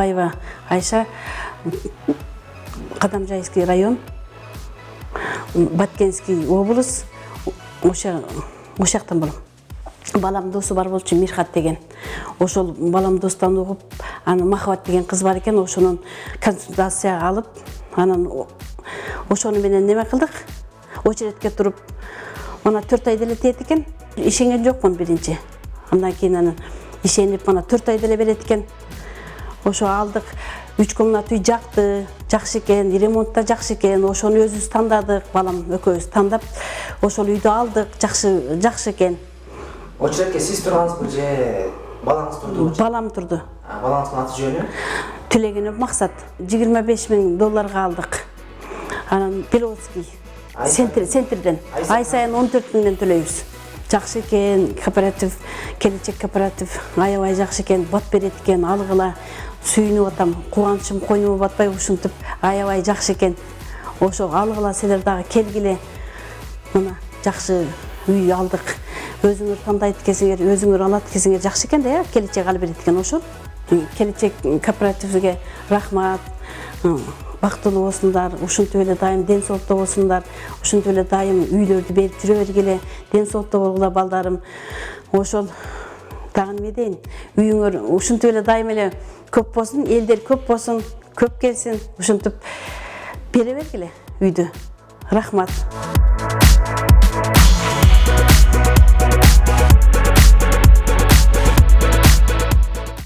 Атабаева Айша, Кадамжайский район, Баткенский облыс, ошақтан болам. Балам досы бар болчу Мирхат деген. Ошол балам достан угуп, аны Махаббат деген кыз бар экен, ошонун консультация алып, анан ошону менен неме кылдык? Очередке туруп, мына 4 ай деле тиет экен. Ишенген жокмун биринчи. Андан кийин анан ишенип, мына 4 ай деле берет экен. Ошо алдык, 3 комнат үй жакты, жакшы экен, ремонтта жакшы экен. Ошону өзүбүз тандадык, балам экөөбүз тандап, ошол үйдү алдык, жакшы экен. Очередке сиз тургансызбы же балаңыз турду? Балам турду. Балаңыздын аты жөнү? Түлегенов Максат. $25,000 алдык. Анан Беловский центрден ай сайын 14,000 төлөйбүз. Жакшы экен, кооператив, келечек кооператив, аябай жакшы экен, бат берет экен, алгыла, сүйүнүп атам, кубанычым койнума батпай ушинтип, аябай жакшы экен. Ошо алгыла силер дагы келгиле. Мына жакшы үй алдык. Өзүңөр тандайт кезиңер, өзүңөр алат кезиңер жакшы экен да, келечек алып берет экен ошол. Келечек кооперативге рахмат. Бактылуу болсундар, ушинтип эле дайым ден соолукта болсундар, ушинтип эле дайым үйлөрдү берип жүрө бергиле, ден соолукта болгула балдарым. Ошол дагы неме дейин, үйүңөр ушинтип эле дайым эле көп болсун, элдер көп болсун, көп келсин, ушинтип бере бергиле үйдү. Рахмат.